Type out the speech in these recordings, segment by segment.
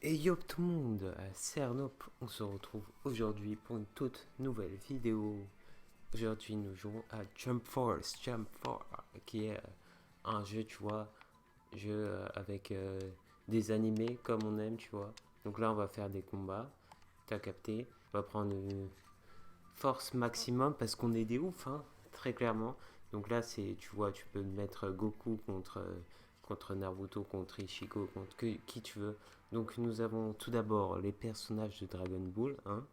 Et yo tout le monde, à Cernop, on se retrouve aujourd'hui pour une toute nouvelle vidéo. Aujourd'hui nous jouons à Jump Force, qui est un jeu, tu vois, jeu avec des animés comme on aime, tu vois. Donc là on va faire des combats, t'as capté. On va prendre une force maximum parce qu'on est des oufs, hein, très clairement. Donc là c'est, tu vois, tu peux mettre Goku contre Naruto, contre Ichigo, contre qui tu veux. Donc nous avons tout d'abord les personnages de Dragon Ball, hein,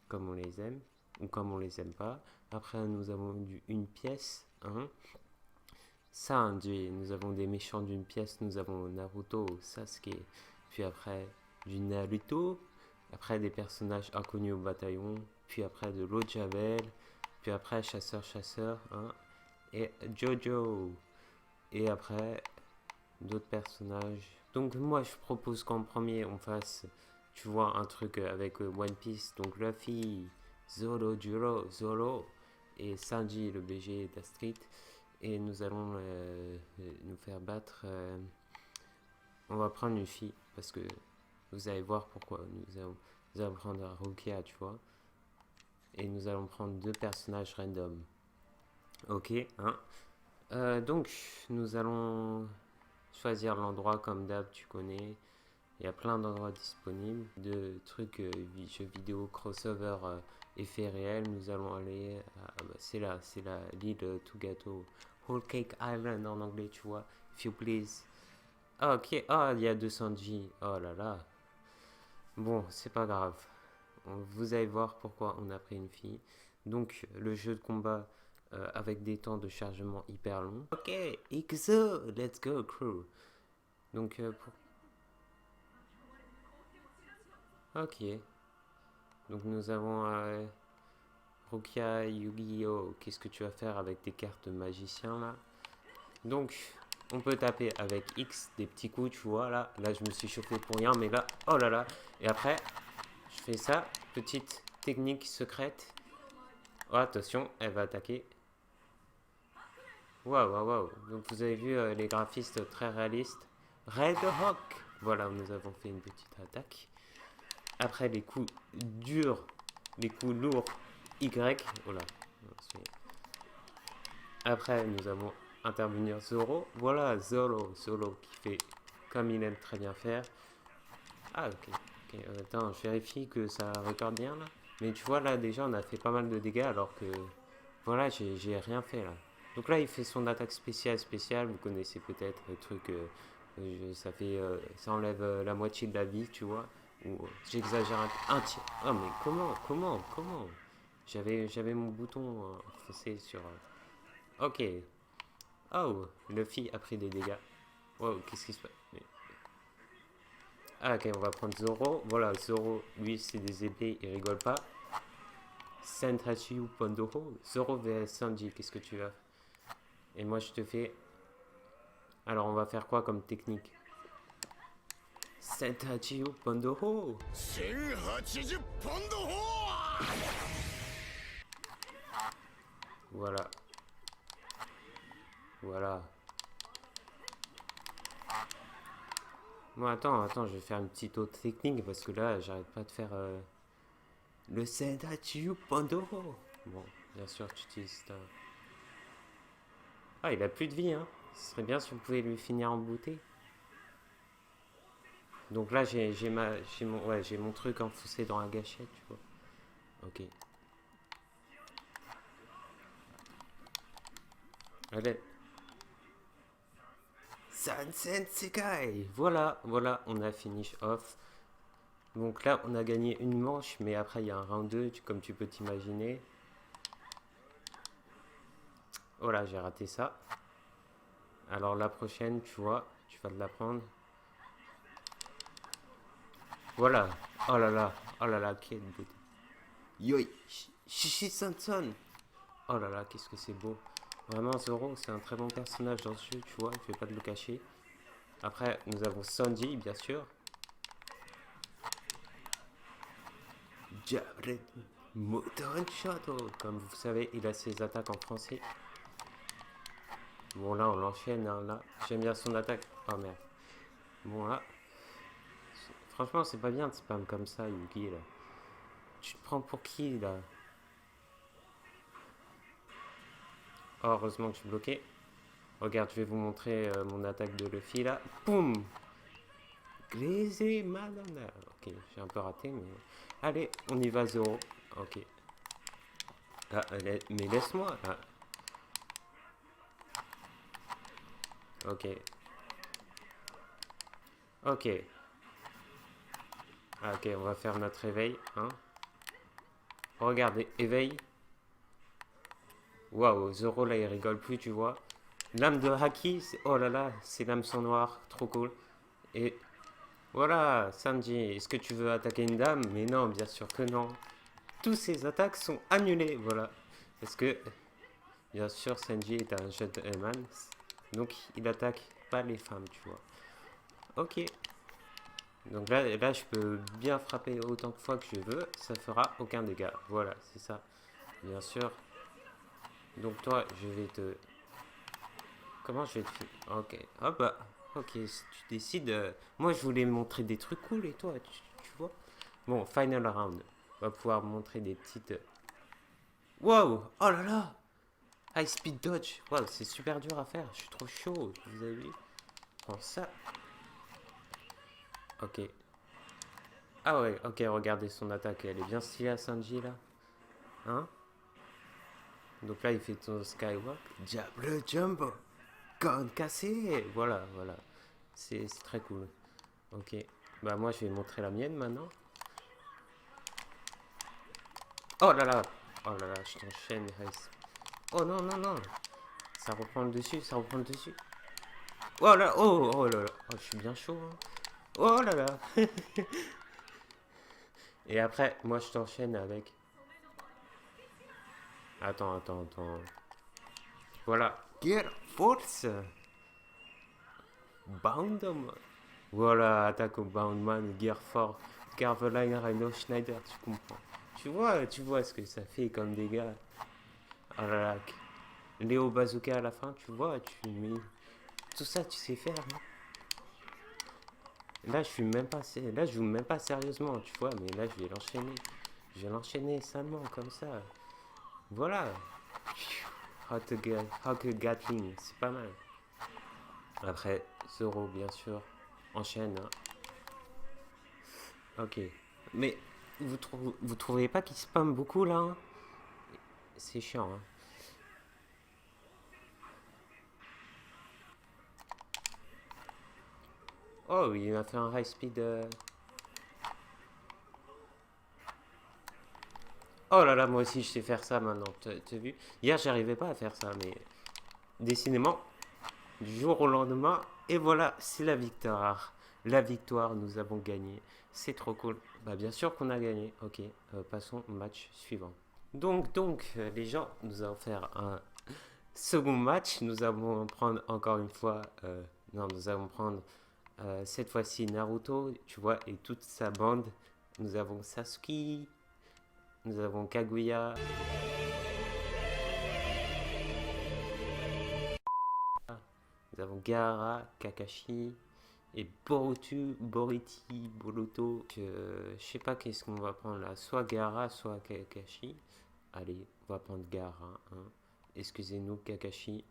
comme on les aime ou comme on les aime pas. Après nous avons une pièce, hein. Sanji, nous avons des méchants d'une pièce, nous avons Naruto, Sasuke, puis après du Naruto, après des personnages inconnus au bataillon, puis après de l'eau de Javel, puis après chasseur, hein, et Jojo, et après d'autres personnages. Donc moi je propose qu'en premier on fasse, tu vois, un truc avec One Piece, donc Luffy, Zoro, Juro, Zoro, et Sanji, le BG d'Astrid, et nous allons nous faire battre. On va prendre une fille parce que vous allez voir pourquoi. Nous allons prendre Rukia, tu vois, et nous allons prendre deux personnages random. Ok, hein. Donc nous allons choisir l'endroit comme d'hab, tu connais. Il y a plein d'endroits disponibles, de trucs jeux vidéo, crossover, effets réels. Nous allons aller, c'est là, l'île tout gâteau, Whole Cake Island en anglais, tu vois. If you please. Ah, ok, ah, il y a 200 G. Oh là là. Bon, c'est pas grave. Vous allez voir pourquoi on a pris une fille. Donc, le jeu de combat avec des temps de chargement hyper longs. Ok, XO, let's go, crew. Donc, ok. Donc, nous avons Rukia, Yu-Gi-Oh! Qu'est-ce que tu vas faire avec tes cartes de magicien là? Donc, on peut taper avec X des petits coups, tu vois. Là, je me suis chauffé pour rien, mais là, oh là là. Et après, je fais ça, petite technique secrète. Oh, attention, elle va attaquer. Waouh, waouh, waouh. Donc, vous avez vu les graphistes très réalistes. Red Hawk. Voilà, nous avons fait une petite attaque. Après, les coups durs, les coups lourds, Y. Oh là. Après, nous allons intervenir Zoro. Voilà, Zoro qui fait comme il aime très bien faire. Ah, ok. Attends, je vérifie que ça recorde bien là. Mais tu vois, là, déjà, on a fait pas mal de dégâts alors que. Voilà, j'ai rien fait là. Donc là, il fait son attaque spéciale. Vous connaissez peut-être le truc. Ça fait. Ça enlève la moitié de la vie, tu vois. Ou j'exagère un tiers. Ah, mais comment j'avais mon bouton foncé sur. Ok, oh, Luffy a pris des dégâts. Wow, qu'est-ce qui se passe? Ah, ok, on va prendre Zoro. Voilà, Zoro, lui, c'est des épées, il rigole pas. Sentachiu Pondoho. Zoro vs Sanji, qu'est-ce que tu as? Et moi, je te fais. Alors, on va faire quoi comme technique? Sentachiu Pondoho. Voilà, voilà. Bon, attends, je vais faire une petite autre technique parce que là, j'arrête pas de faire le Sentachiu Pondoho. Bon, bien sûr, tu utilises ta. Ah, il a plus de vie, hein. Ce serait bien si vous pouvez lui finir en beauté. Donc là, j'ai mon truc enfoncé dans la gâchette, tu vois. Ok. Allez. Sansen Sekai. Voilà, on a finish off. Donc là, on a gagné une manche, mais après, il y a un round 2, comme tu peux t'imaginer. Voilà, j'ai raté ça. Alors la prochaine, tu vois, tu vas te la prendre. Voilà. Oh là là, quelle beauté. Yoi, Shishi Sanson. Oh là là, qu'est-ce que c'est beau. Vraiment, Zoro, c'est un très bon personnage dans ce jeu, tu vois, je vais pas te le cacher. Après, nous avons Sanji, bien sûr. Jared Moton Shadow. Comme vous savez, il a ses attaques en français. Bon, là, on l'enchaîne, hein, là. J'aime bien son attaque. Oh merde. Bon, là. Franchement, c'est pas bien de spam comme ça, Yugi, là. Tu te prends pour qui, là? Oh, heureusement que je suis bloqué. Regarde, je vais vous montrer mon attaque de Luffy, là. Boum! Glaisé, malana. Ok, j'ai un peu raté, mais... Allez, on y va, Zoro. Ok. Ah, mais laisse-moi, là. Ok. Ok. Ah, ok, on va faire notre réveil, hein. Regardez, éveil. Waouh, Zoro, là, il rigole plus, tu vois. L'âme de Haki, oh là là, c'est l'hameçon noir, trop cool. Et voilà, Sanji, est-ce que tu veux attaquer une dame? Mais non, bien sûr que non. Tous ces attaques sont annulées, voilà. Parce que, bien sûr, Sanji est un gentleman, donc il attaque pas les femmes, tu vois. Ok. Donc là, je peux bien frapper autant de fois que je veux, ça fera aucun dégât. Voilà, c'est ça. Bien sûr. Donc toi, je vais te... Comment je vais te... Ok. Hop, bah. Ok, si tu décides... Moi, je voulais montrer des trucs cool et toi, tu vois. Bon, final round. On va pouvoir montrer des petites... Wow! Oh là là! High speed dodge! Wow, c'est super dur à faire. Je suis trop chaud. Vous avez vu? Prends ça. Ok. Ah ouais, ok, regardez son attaque. Elle est bien stylée à Sanji là. Hein? Donc là, il fait son skywalk. Diable jump! Corne cassée! Voilà, voilà. C'est très cool. Ok. Bah moi, je vais montrer la mienne maintenant. Oh là là! Oh là là, je t'enchaîne. Oh non, non, non! Ça reprend le dessus, ça reprend le dessus. Oh là, oh là là. Oh, je suis bien chaud. Hein. Oh là là. Et après, moi, je t'enchaîne avec... Attends. Voilà. Gear Force. Boundman. Voilà, attaque au Boundman, Gear Force. Carveline, Rhino Schneider, tu comprends. Tu vois ce que ça fait comme dégâts. Oh là là. Léo Bazooka à la fin, tu vois, tu mets... Tout ça, tu sais faire. Hein. Là, je suis même pas... Là, je joue même pas sérieusement, tu vois, mais là, je vais l'enchaîner. Je vais l'enchaîner salement, comme ça. Voilà. Hawk Gatling, c'est pas mal. Après, Zoro, bien sûr, enchaîne. Hein. Ok. Mais vous trouvez pas qu'il spam beaucoup là hein. C'est chiant. Hein. Oh, il a fait un high speed. Oh là là, moi aussi je sais faire ça maintenant. T'as vu? Hier, j'arrivais pas à faire ça, mais décidément, du jour au lendemain, et voilà, c'est la victoire. La victoire, nous avons gagné. C'est trop cool. Bah, bien sûr qu'on a gagné. Ok, passons au match suivant. Donc, les gens, nous allons faire un second match. Nous allons prendre encore une fois. Non, nous allons prendre cette fois-ci Naruto, tu vois, et toute sa bande. Nous avons Sasuke, nous avons Kaguya, nous avons Gaara, Kakashi et Boruto. Je sais pas qu'est-ce qu'on va prendre là, soit Gaara, soit Kakashi. Allez, on va prendre Gaara. Hein. Excusez-nous, Kakashi.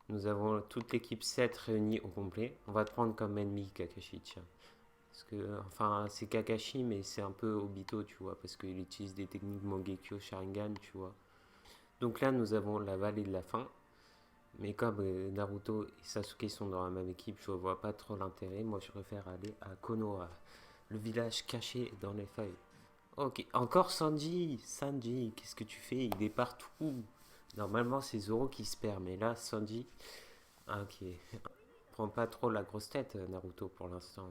Nous avons toute l'équipe 7 réunie au complet. On va te prendre comme ennemi, Kakashi, tiens. Parce que, enfin, c'est Kakashi, mais c'est un peu Obito, tu vois, parce qu'il utilise des techniques Mangekyo Sharingan, tu vois. Donc là, nous avons la vallée de la faim. Mais comme Naruto et Sasuke sont dans la même équipe, je vois pas trop l'intérêt. Moi, je préfère aller à Konoha, le village caché dans les feuilles. Ok, encore Sanji. Sanji, qu'est-ce que tu fais? Il est partout. Normalement, c'est Zoro qui se perd, mais là, Sanji... Ah, ok. Prends pas trop la grosse tête, Naruto, pour l'instant.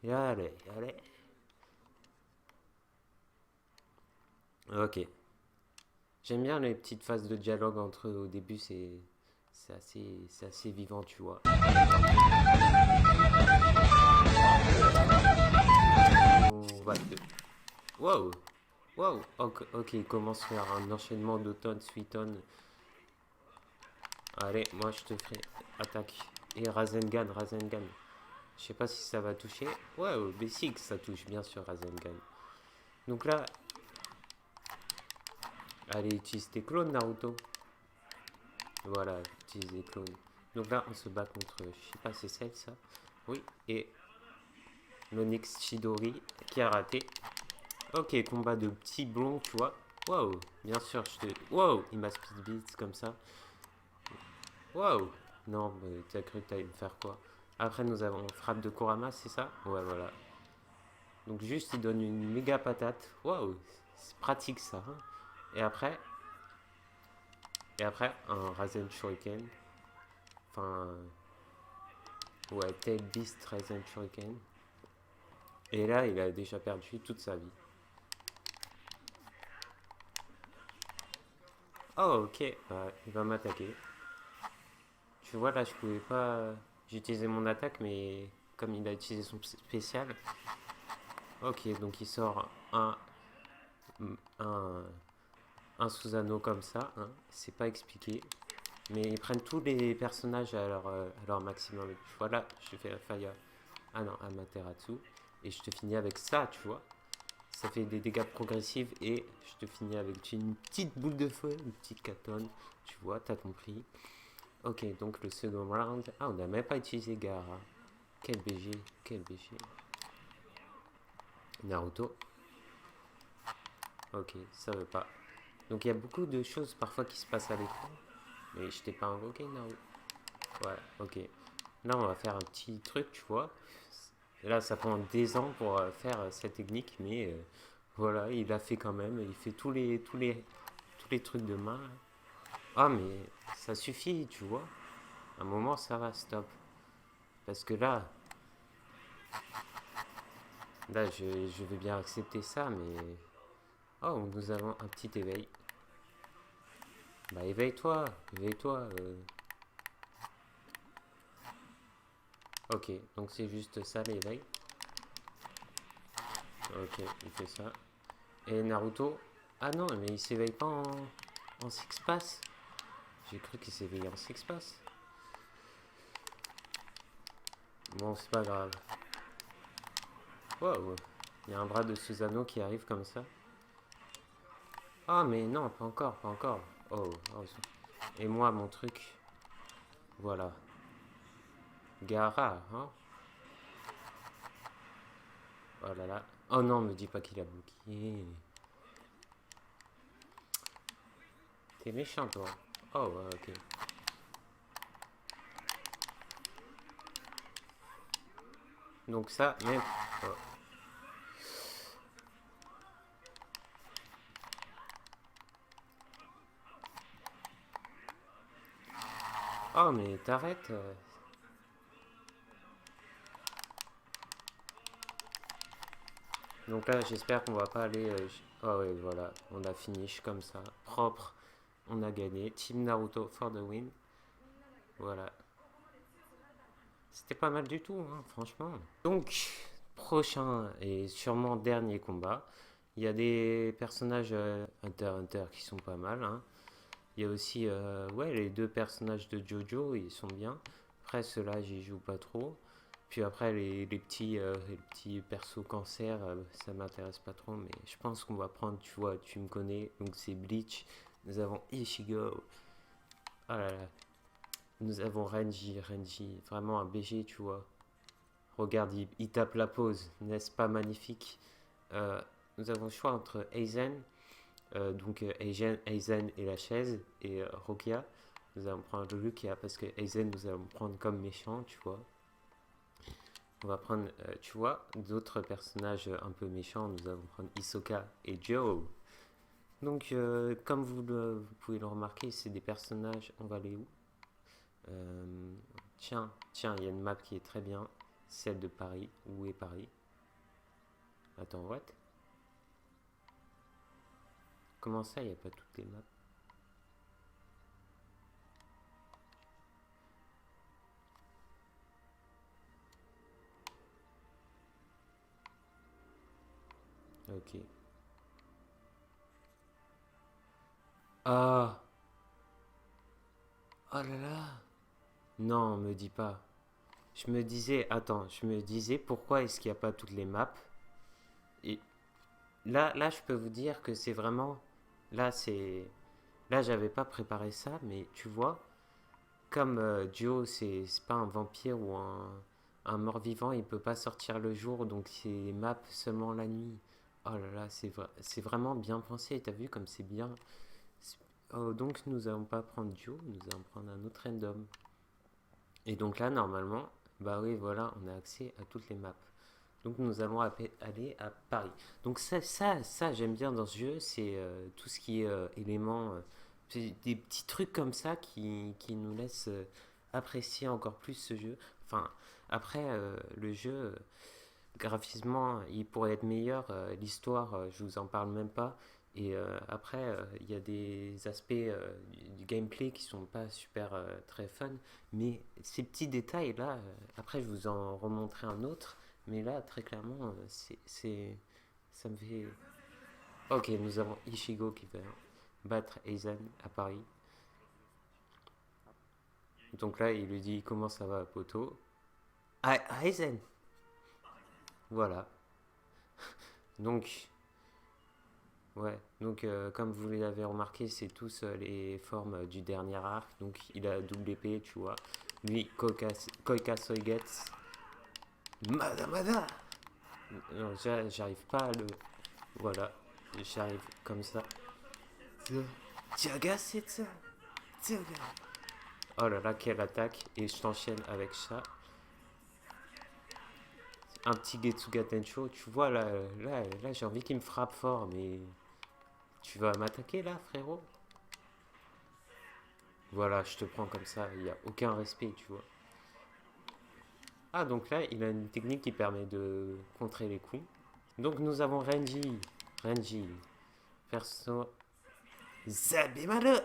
Et allez, allez. Ok. J'aime bien les petites phases de dialogue entre eux au début, c'est assez vivant, tu vois. On va te... Wow! Wow! Ok, il commence à faire un enchaînement d'automne, suiton. Allez, moi je te ferai attaque. Et Rasengan, Rasengan. Je sais pas si ça va toucher. Ouais, au basic, ça touche bien sûr Rasengan. Donc là, allez, utilise tes clones, Naruto. Voilà, utilise des clones. Donc là, on se bat contre, je sais pas, c'est celle, ça. Oui, et l'Onyx Chidori qui a raté. Ok, combat de petits blonds, tu vois. Waouh, bien sûr, je te... Waouh, il m'a speed beat comme ça. Waouh. Non, mais t'as cru que t'allais me faire quoi? Après, nous avons frappe de Kurama, c'est ça? Ouais, voilà. Donc juste, il donne une méga patate. Waouh, c'est pratique ça, hein. Et après, un Rasen Shuriken. Enfin, ouais, Tail Beast Rasen Shuriken. Et là, il a déjà perdu toute sa vie. Oh, ok, il va m'attaquer. Tu vois, là, je pouvais pas. J'utilisais mon attaque, mais comme il a utilisé son spécial. Ok, donc il sort un, un sous-anneau comme ça. Hein. C'est pas expliqué. Mais ils prennent tous les personnages à leur maximum. Voilà, je fais Fire. Ah non, Amaterasu. Et je te finis avec ça, tu vois. Ça fait des dégâts progressifs et je te finis avec une petite boule de feu, une petite katone. Tu vois, t'as compris. Ok, donc le second round. Ah, on n'a même pas utilisé Gaara. Quel BG, quel BG. Naruto. Ok, ça veut pas. Donc il y a beaucoup de choses parfois qui se passent à l'écran. Mais je t'ai pas invoqué, Naruto. Ouais, ok. Là, on va faire un petit truc, tu vois. Là, ça prend des ans pour faire cette technique, mais voilà, il l'a fait quand même. Il fait tous les trucs de main. Ah, mais ça suffit, tu vois. À un moment, ça va, stop. Parce que là, je vais bien accepter ça, mais... Oh, nous avons un petit éveil. Bah, éveille-toi, éveille-toi. Ok, donc c'est juste ça, l'éveil. Ok, il fait ça. Et Naruto... Ah non, mais il s'éveille pas en six pass. J'ai cru qu'il s'éveillait en six pass. Bon, c'est pas grave. Wow, il y a un bras de Susanoo qui arrive comme ça. Ah, mais non, pas encore, pas encore. Oh, oh. Et moi, mon truc. Voilà. Gara, hein. Oh là là. Oh non, me dis pas qu'il a bloqué. T'es méchant, toi. Oh, ouais, ok. Donc ça, même... Oh. Oh, mais t'arrêtes. Donc là, j'espère qu'on va pas aller... Oh ouais, voilà. On a finish comme ça. Propre. On a gagné. Team Naruto for the win. Voilà. C'était pas mal du tout, hein, franchement. Donc, prochain et sûrement dernier combat. Il y a des personnages Hunter x Hunter qui sont pas mal. Hein. Il y a aussi ouais, les deux personnages de Jojo, ils sont bien. Après, ceux-là, j'y joue pas trop. Puis après, les petits persos cancer, ça m'intéresse pas trop. Mais je pense qu'on va prendre, tu vois, tu me connais. Donc c'est Bleach. Nous avons Ichigo. Ah là là. Nous avons Renji. Renji, vraiment un BG, tu vois. Regarde, il tape la pause, n'est-ce pas magnifique? Euh, Nous avons le choix entre Aizen, donc Aizen et la chaise, et Rokia. Nous allons prendre Rukia parce que Aizen nous allons prendre comme méchant, tu vois. On va prendre, tu vois, d'autres personnages un peu méchants. Nous allons prendre Hisoka et Joe. Donc, comme vous pouvez le remarquer, c'est des personnages. On va aller où? Tiens, il y a une map qui est très bien. Celle de Paris. Où est Paris? Attends, what? Comment ça, il n'y a pas toutes les maps? Ok. Ah! Oh là là! Non, me dis pas. Je me disais, attends, je me disais pourquoi est-ce qu'il n'y a pas toutes les maps. Et là, je peux vous dire que c'est vraiment. Là, c'est. Là, j'avais pas préparé ça, mais tu vois, comme Joe, c'est pas un vampire ou un mort-vivant, il peut pas sortir le jour, donc c'est maps seulement la nuit. Oh là là, c'est vraiment bien pensé, t'as vu comme c'est bien. Oh, donc nous allons pas prendre Joe, nous allons prendre un autre random. Et donc là, normalement, bah oui, voilà, on a accès à toutes les maps. Donc nous allons aller à Paris. Donc ça j'aime bien dans ce jeu, c'est tout ce qui est éléments, des petits trucs comme ça qui nous laissent apprécier encore plus ce jeu. Enfin, après, le jeu, graphiquement, il pourrait être meilleur. L'histoire, je vous en parle même pas. Et après, il y a des aspects du gameplay qui sont pas super très fun. Mais ces petits détails-là, après, je vous en remontrerai un autre. Mais là, très clairement, ça me fait. Ok, nous avons Ichigo qui va battre Aizen à Paris. Donc là, il lui dit comment ça va, poto. Ah, Aizen. Voilà. Donc, ouais. Donc, comme vous l'avez remarqué, c'est tous les formes du dernier arc. Donc, il a double épée, tu vois. Lui, Koika Soigetsu. Mada. Non, j'arrive pas à le. Voilà. J'arrive comme ça. Tiaga, c'est ça. Oh là là, quelle attaque. Et je t'enchaîne avec ça. Un petit Getsuga Tensho. Tu vois, là j'ai envie qu'il me frappe fort, mais tu vas m'attaquer là, frérot. Voilà, je te prends comme ça. Il n'y a aucun respect, tu vois. Ah, donc là, il a une technique qui permet de contrer les coups. Donc nous avons Renji. Renji. Perso. Zabemalo.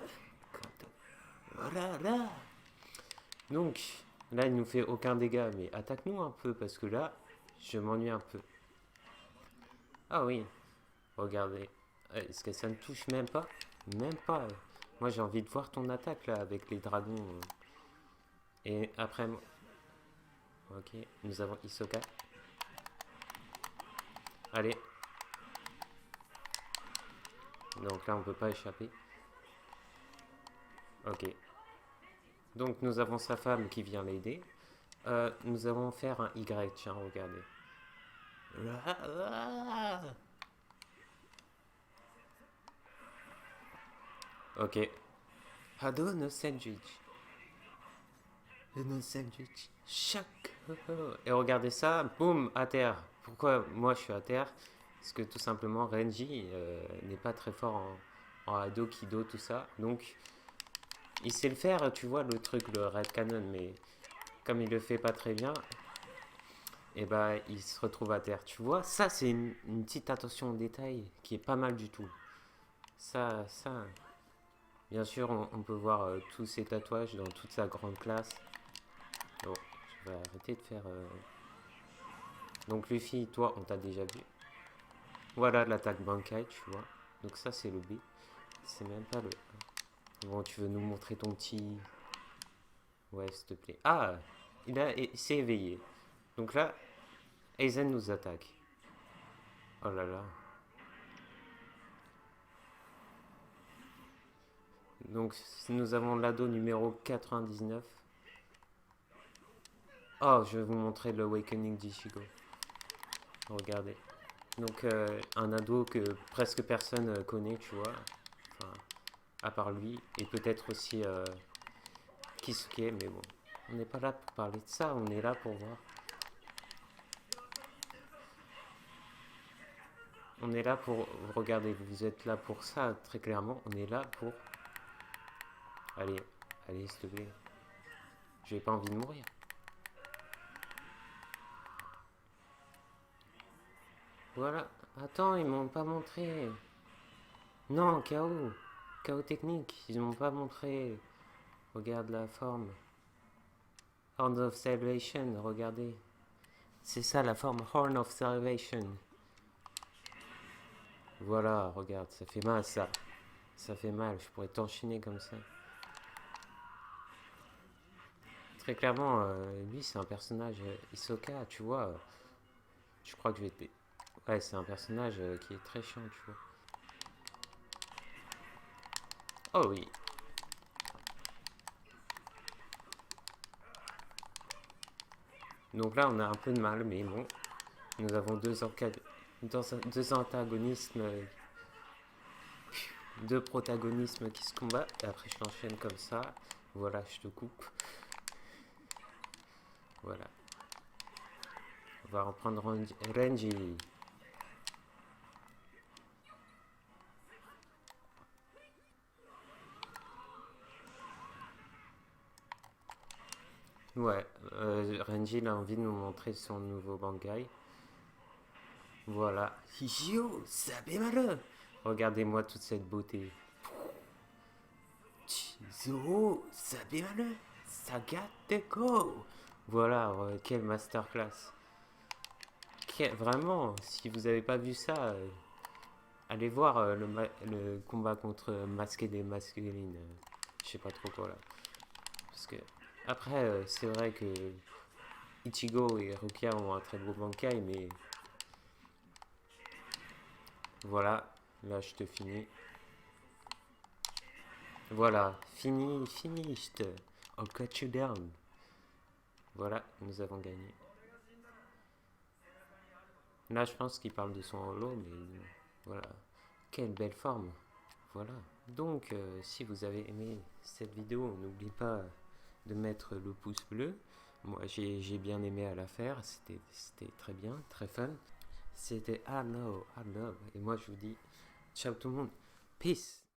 Voilà, là. Donc, là, il nous fait aucun dégât, mais attaque-nous un peu, parce que là, je m'ennuie un peu. Ah oui, regardez. Est-ce que ça ne touche même pas? Même pas. Moi, j'ai envie de voir ton attaque, là, avec les dragons. Et après, ok, nous avons Hisoka. Allez. Donc là, on peut pas échapper. Ok. Donc, nous avons sa femme qui vient l'aider. Nous allons faire un Y, tiens, regardez. Ok. Hado no Senjuichi. No Senjuichi. Chaque. Et regardez ça, boum, à terre. Pourquoi moi je suis à terre? Parce que tout simplement Renji n'est pas très fort en Hado, Kido, tout ça. Donc il sait le faire, tu vois, le truc, le Red Cannon, mais comme il le fait pas très bien, et bah il se retrouve à terre. Tu vois, ça c'est une petite attention au détail qui est pas mal du tout. Ça. Bien sûr, on peut voir tous ses tatouages dans toute sa grande classe. Bon, je vais arrêter de faire. Donc Luffy, toi, on t'a déjà vu. Voilà l'attaque Bankai, tu vois. Donc ça, c'est le B. C'est même pas le A. Bon, tu veux nous montrer ton petit. Ouais, s'il te plaît. Ah, il s'est éveillé. Donc là, Aizen nous attaque. Oh là là. Donc nous avons l'ado numéro 99. Oh, je vais vous montrer l'Awakening d'Ichigo. Regardez. Donc un ado que presque personne connaît, tu vois. Enfin, à part lui. Et peut-être aussi Kisuke, mais bon. On n'est pas là pour parler de ça, on est là pour voir. On est là pour... Regardez, vous êtes là pour ça, très clairement. On est là pour... Allez, allez, s'il te plaît. J'ai pas envie de mourir. Voilà. Attends, ils m'ont pas montré. Non, KO. KO technique. Ils m'ont pas montré. Regarde la forme. Horn of Salvation, regardez. C'est ça la forme Horn of Salvation. Voilà, regarde, ça fait mal ça. Ça fait mal, je pourrais t'enchaîner comme ça. Très clairement, lui, c'est un personnage Hisoka, tu vois. Je crois que je vais te... Ouais, c'est un personnage qui est très chiant, tu vois. Oh oui. Donc là, on a un peu de mal, mais bon. Nous avons deux antagonismes, deux protagonismes qui se combattent. Et après, je t'enchaîne comme ça. Voilà, je te coupe. Voilà. On va reprendre Renji. Ouais, Renji il a envie de nous montrer son nouveau Bangai. Voilà. Yo, Sabemaru. Regardez-moi toute cette beauté. Chizo, Sabemaru. Sagateko. Voilà, quelle masterclass. Vraiment, si vous n'avez pas vu ça, allez voir le combat contre Masque des Masculines. Je sais pas trop quoi là. Parce que, après, c'est vrai que Ichigo et Rukia ont un très beau Bankai, mais voilà, là je te finis. Voilà, finished. I'll cut you down. Voilà, nous avons gagné. Là, je pense qu'il parle de son holo, mais voilà. Quelle belle forme. Voilà. Donc, si vous avez aimé cette vidéo, n'oubliez pas de mettre le pouce bleu. Moi, j'ai bien aimé à la faire. C'était très bien, très fun. C'était I know. Et moi, je vous dis ciao tout le monde. Peace.